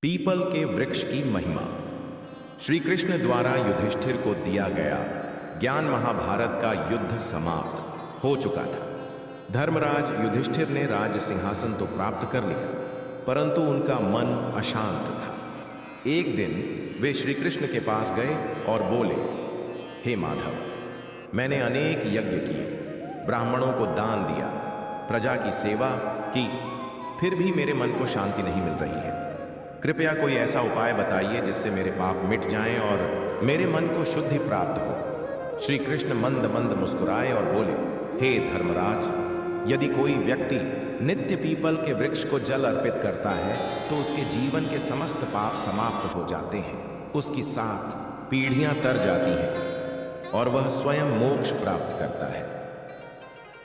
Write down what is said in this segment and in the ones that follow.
People के वृक्ष की महिमा। श्री कृष्ण द्वारा युधिष्ठिर को दिया गया ज्ञान महाभारत का युद्ध समाप्त हो चुका था। धर्मराज युधिष्ठिर ने राज सिंहासन तो प्राप्त कर लिया, परंतु उनका मन अशांत था। एक दिन वे श्री कृष्ण के पास गए और बोले, हे माधव, मैंने अनेक यज्ञ किए, ब्राह्मणों को दान दिया, प्रजा की सेवा की, फिर भी मेरे मन को शांति नहीं मिल रही है। कृपया कोई ऐसा उपाय बताइए जिससे मेरे पाप मिट जाएं और मेरे मन को शुद्धि प्राप्त हो। श्री कृष्ण मंद मंद मुस्कुराए और बोले, हे धर्मराज, यदि कोई व्यक्ति नित्य पीपल के वृक्ष को जल अर्पित करता है तो उसके जीवन के समस्त पाप समाप्त हो जाते हैं, उसकी 7 पीढ़ियां तर जाती हैं और वह स्वयं मोक्ष प्राप्त करता है।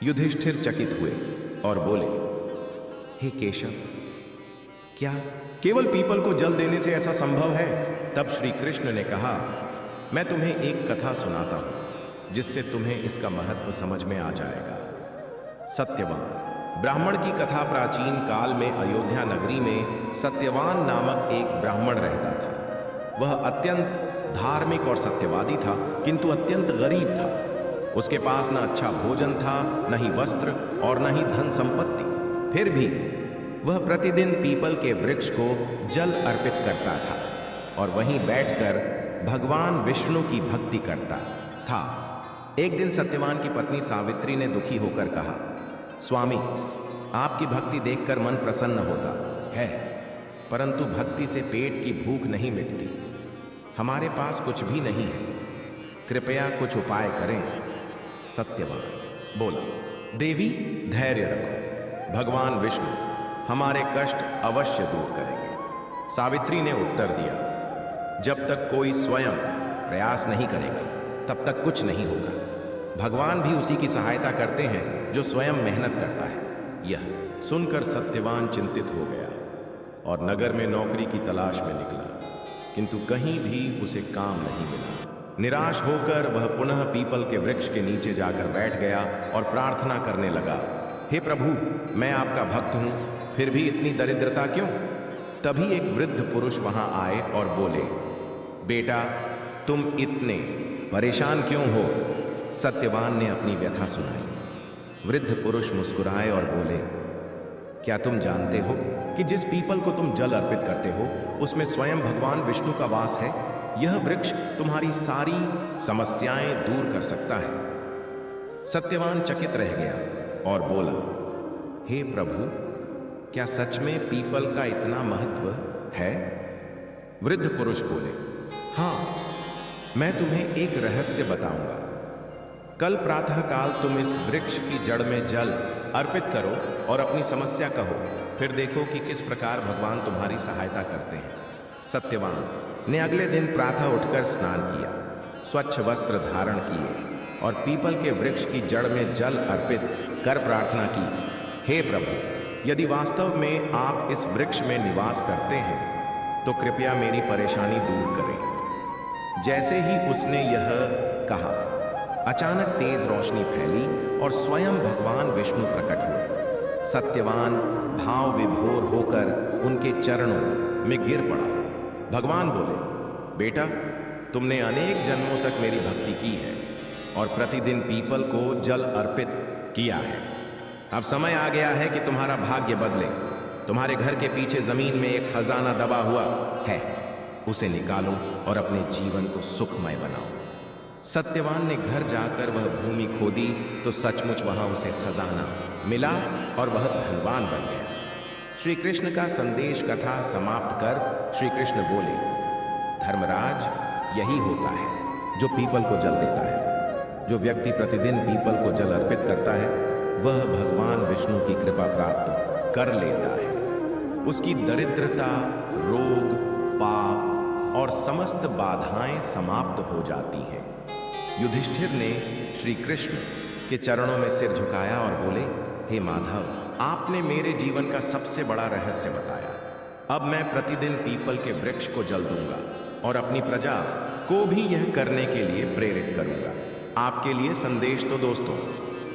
युधिष्ठिर चकित हुए और बोले, हे केशव, क्या केवल पीपल को जल देने से ऐसा संभव है? तब श्री कृष्ण ने कहा, मैं तुम्हें एक कथा सुनाता हूं जिससे तुम्हें इसका महत्व समझ में आ जाएगा। सत्यवान ब्राह्मण की कथा। प्राचीन काल में अयोध्या नगरी में सत्यवान नामक एक ब्राह्मण रहता था। वह अत्यंत धार्मिक और सत्यवादी था, किंतु अत्यंत गरीब था। उसके पास न अच्छा भोजन था, न ही वस्त्र और न ही धन संपत्ति। फिर भी वह प्रतिदिन पीपल के वृक्ष को जल अर्पित करता था और वहीं बैठकर भगवान विष्णु की भक्ति करता था। एक दिन सत्यवान की पत्नी सावित्री ने दुखी होकर कहा, स्वामी, आपकी भक्ति देखकर मन प्रसन्न होता है, परंतु भक्ति से पेट की भूख नहीं मिटती। हमारे पास कुछ भी नहीं है, कृपया कुछ उपाय करें। सत्यवान बोला, देवी, धैर्य रखो, भगवान विष्णु हमारे कष्ट अवश्य दूर करेंगे। सावित्री ने उत्तर दिया, जब तक कोई स्वयं प्रयास नहीं करेगा तब तक कुछ नहीं होगा। भगवान भी उसी की सहायता करते हैं जो स्वयं मेहनत करता है। यह सुनकर सत्यवान चिंतित हो गया और नगर में नौकरी की तलाश में निकला, किंतु कहीं भी उसे काम नहीं मिला। निराश होकर वह पुनः पीपल के वृक्ष के नीचे जाकर बैठ गया और प्रार्थना करने लगा, हे प्रभु, मैं आपका भक्त हूं, फिर भी इतनी दरिद्रता क्यों? तभी एक वृद्ध पुरुष वहां आए और बोले, बेटा, तुम इतने परेशान क्यों हो? सत्यवान ने अपनी व्यथा सुनाई। वृद्ध पुरुष मुस्कुराए और बोले, क्या तुम जानते हो कि जिस पीपल को तुम जल अर्पित करते हो उसमें स्वयं भगवान विष्णु का वास है? यह वृक्ष तुम्हारी सारी समस्याएं दूर कर सकता है। सत्यवान चकित रह गया और बोला, हे प्रभु, क्या सच में पीपल का इतना महत्व है? वृद्ध पुरुष बोले, हाँ, मैं तुम्हें एक रहस्य बताऊंगा। कल प्रातःकाल तुम इस वृक्ष की जड़ में जल अर्पित करो और अपनी समस्या कहो, फिर देखो कि किस प्रकार भगवान तुम्हारी सहायता करते हैं। सत्यवान ने अगले दिन प्रातः उठकर स्नान किया, स्वच्छ वस्त्र धारण किए और पीपल के वृक्ष की जड़ में जल अर्पित कर प्रार्थना की, हे प्रभु, यदि वास्तव में आप इस वृक्ष में निवास करते हैं तो कृपया मेरी परेशानी दूर करें। जैसे ही उसने यह कहा, अचानक तेज रोशनी फैली और स्वयं भगवान विष्णु प्रकट हुए। सत्यवान भाव विभोर होकर उनके चरणों में गिर पड़ा। भगवान बोले, बेटा, तुमने अनेक जन्मों तक मेरी भक्ति की है और प्रतिदिन पीपल को जल अर्पित किया है। अब समय आ गया है कि तुम्हारा भाग्य बदले। तुम्हारे घर के पीछे जमीन में एक खजाना दबा हुआ है, उसे निकालो और अपने जीवन को सुखमय बनाओ। सत्यवान ने घर जाकर वह भूमि खोदी तो सचमुच वहां उसे खजाना मिला और वह धनवान बन गया। श्री कृष्ण का संदेश कथा समाप्त कर श्री कृष्ण बोले, धर्मराज, यही होता है जो पीपल को जल देता है। जो व्यक्ति प्रतिदिन पीपल को जल अर्पित करता है वह भगवान विष्णु की कृपा प्राप्त कर लेता है। उसकी दरिद्रता, रोग, पाप और समस्त बाधाएं समाप्त हो जाती हैं। युधिष्ठिर ने श्री कृष्ण के चरणों में सिर झुकाया और बोले, हे माधव, आपने मेरे जीवन का सबसे बड़ा रहस्य बताया। अब मैं प्रतिदिन पीपल के वृक्ष को जल दूंगा और अपनी प्रजा को भी यह करने के लिए प्रेरित करूंगा। आपके लिए संदेश तो दोस्तों,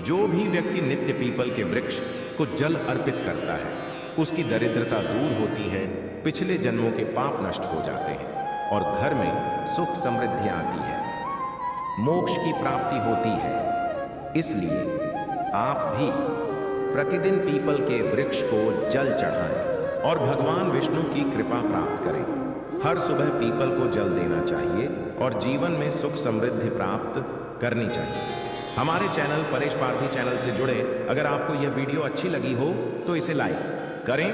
जो भी व्यक्ति नित्य पीपल के वृक्ष को जल अर्पित करता है उसकी दरिद्रता दूर होती है, पिछले जन्मों के पाप नष्ट हो जाते हैं और घर में सुख समृद्धि आती है, मोक्ष की प्राप्ति होती है। इसलिए आप भी प्रतिदिन पीपल के वृक्ष को जल चढ़ाएं और भगवान विष्णु की कृपा प्राप्त करें। हर सुबह पीपल को जल देना चाहिए और जीवन में सुख समृद्धि प्राप्त करनी चाहिए। हमारे चैनल परेश पारधी चैनल से जुड़े अगर आपको यह वीडियो अच्छी लगी हो तो इसे लाइक करें,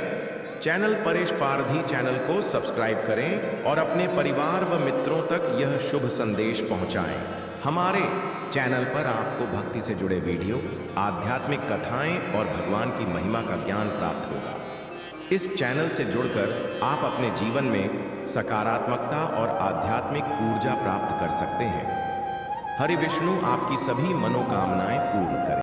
चैनल परेश पारधी चैनल को सब्सक्राइब करें और अपने परिवार व मित्रों तक यह शुभ संदेश पहुंचाएं। हमारे चैनल पर आपको भक्ति से जुड़े वीडियो, आध्यात्मिक कथाएं और भगवान की महिमा का ज्ञान प्राप्त होगा। इस चैनल से जुड़कर आप अपने जीवन में सकारात्मकता और आध्यात्मिक ऊर्जा प्राप्त कर सकते हैं। हरि विष्णु आपकी सभी मनोकामनाएं पूर्ण करें।